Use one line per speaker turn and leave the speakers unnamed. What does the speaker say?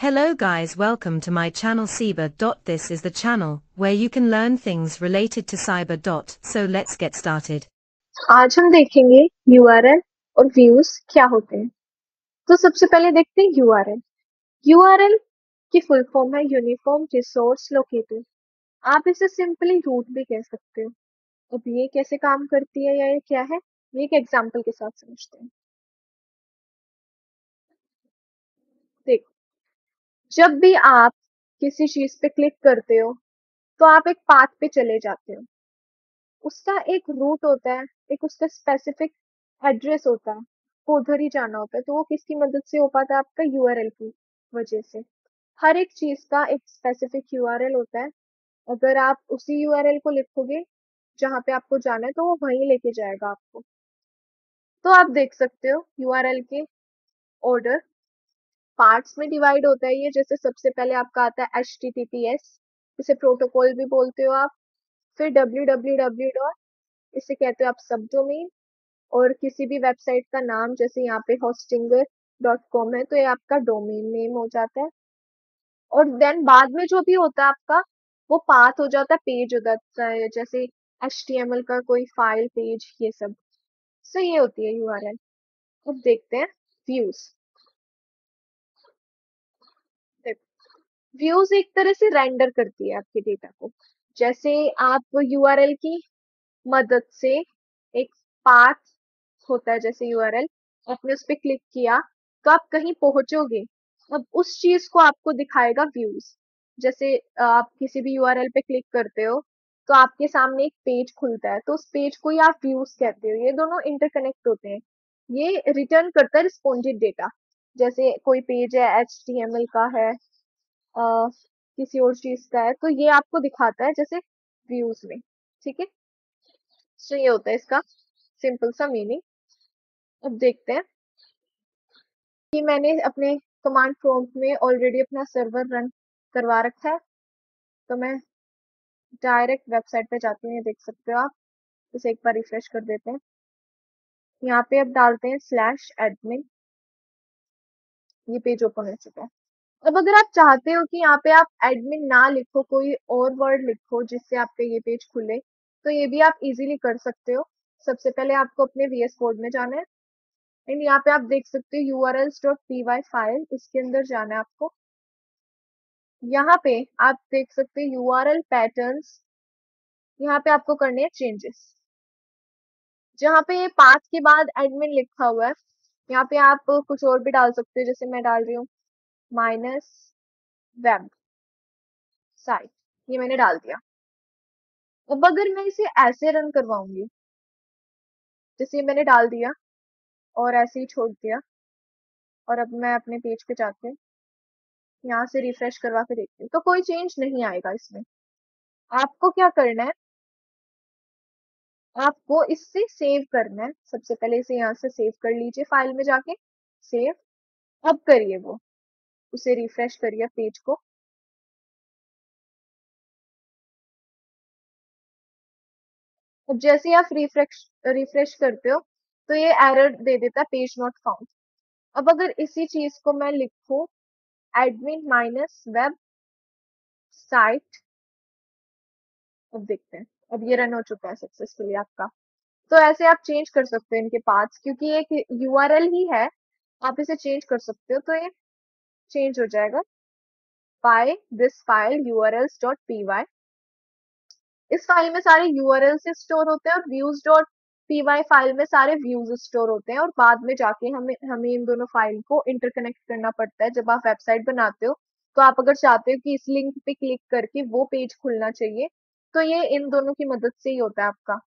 Hello guys, welcome to my channel Cyber. This is the channel where you can learn things related to cyber. So let's get started.
आज हम देखेंगे URL और views क्या होते हैं। तो सबसे पहले देखते हैं यूआरएल। यूआरएल की फुल फॉर्म है यूनिफॉर्म रिसोर्स लोकेटर। आप इसे सिंपली रूट भी कह सकते हो। अब ये कैसे काम करती है या ये क्या है, ये एक एग्जांपल के साथ समझते हैं। देखो, जब भी आप किसी चीज पे क्लिक करते हो तो आप एक पाथ पे चले जाते हो। उसका एक रूट होता है, एक उसका स्पेसिफिक एड्रेस होता है, वो उधर ही जाना होता है। तो वो किसकी मदद से हो पाता है? आपका यूआरएल की वजह से। हर एक चीज का एक स्पेसिफिक यूआरएल होता है। अगर आप उसी यूआरएल को लिखोगे जहां पे आपको जाना है तो वो वहीं लेके जाएगा आपको। तो आप देख सकते हो यूआरएल के ऑर्डर पार्ट्स में डिवाइड होता है ये। जैसे सबसे पहले आपका आता है HTTPS, इसे प्रोटोकॉल भी बोलते हो आप। फिर www, इसे कहते हो आप सब डोमेन। और किसी भी वेबसाइट का नाम, जैसे यहाँ पे hostinger.com है तो ये आपका डोमेन नेम हो जाता है। और देन बाद में जो भी होता है आपका, वो पाथ हो जाता है, पेज हो जाता है, जैसे HTML का कोई फाइल, पेज, ये सब। सो ये होती है यूआरएल। अब देखते हैं व्यूज। व्यूज एक तरह से रेंडर करती है आपके डेटा को। जैसे आप यूआरएल की मदद से एक पाथ होता है, जैसे यूआरएल आपने उस पर क्लिक किया तो आप कहीं पहुंचोगे। अब उस चीज को आपको दिखाएगा व्यूज। जैसे आप किसी भी यूआरएल पे क्लिक करते हो तो आपके सामने एक पेज खुलता है, तो उस पेज को ही आप व्यूज कहते हो। ये दोनों इंटरकनेक्ट होते हैं। ये रिटर्न करता है रिस्पॉन्डेड डेटा। जैसे कोई पेज है, HTML का है, किसी और चीज का है, तो ये आपको दिखाता है जैसे व्यूज में। ठीक है, सो ये होता है इसका सिंपल सा मीनिंग। अब देखते हैं कि मैंने अपने कमांड प्रॉम्प्ट में ऑलरेडी अपना सर्वर रन करवा रखा है। तो मैं डायरेक्ट वेबसाइट पे जाती हूँ, ये देख सकते हो आप। इसे एक बार रिफ्रेश कर देते हैं। यहाँ पे अब डालते हैं /admin। ये पेज ओपन हो चुका है। अब अगर आप चाहते हो कि यहाँ पे आप एडमिन ना लिखो, कोई और वर्ड लिखो जिससे आपका ये पेज खुले, तो ये भी आप इजीली कर सकते हो। सबसे पहले आपको अपने VS कोड में जाना है एंड यहाँ पे आप देख सकते हो urls.py फाइल, इसके अंदर जाना है आपको। यहाँ पे आप देख सकते हैं URL पैटर्न्स, यहाँ पे आपको करने हैं चेंजेस। जहाँ पे ये पाथ के बाद एडमिन लिखा हुआ है, यहाँ पे आप कुछ और भी डाल सकते हो। जैसे मैं डाल रही हूँ -web साइट, ये मैंने डाल दिया। अब अगर मैं इसे ऐसे रन करवाऊंगी, जैसे मैंने डाल दिया और ऐसे ही छोड़ दिया, और अब मैं अपने पेज पे जाती हूँ, यहाँ से रिफ्रेश करवा के देखती हूँ, तो कोई चेंज नहीं आएगा इसमें। आपको क्या करना है, आपको इससे सेव करना है। सबसे पहले इसे यहाँ से सेव कर लीजिए, फाइल में जाके सेव। अब करिए वो, उसे रिफ्रेश करिए पेज को। अब जैसे ही आप रिफ्रेश करते हो तो ये एरर दे देता है, पेज नॉट फाउंड। अब अगर इसी चीज को मैं लिखूं एडमिन -web साइट, अब देखते हैं। अब ये रन हो चुका है सक्सेसफुली आपका। तो ऐसे आप चेंज कर सकते हो इनके पाथ्स, क्योंकि ये एक यूआरएल ही है, आप इसे चेंज कर सकते हो। तो ये चेंज हो जाएगा बाय दिस फाइल urls.py। इस फाइल में सारे यूआरएल से स्टोर होते हैं और views.py फाइल में सारे व्यूज स्टोर होते हैं। और बाद में जाके हमें हमें इन दोनों फाइल को इंटरकनेक्ट करना पड़ता है जब आप वेबसाइट बनाते हो। तो आप अगर चाहते हो कि इस लिंक पे क्लिक करके वो पेज खुलना चाहिए, तो ये इन दोनों की मदद से ही होता है आपका।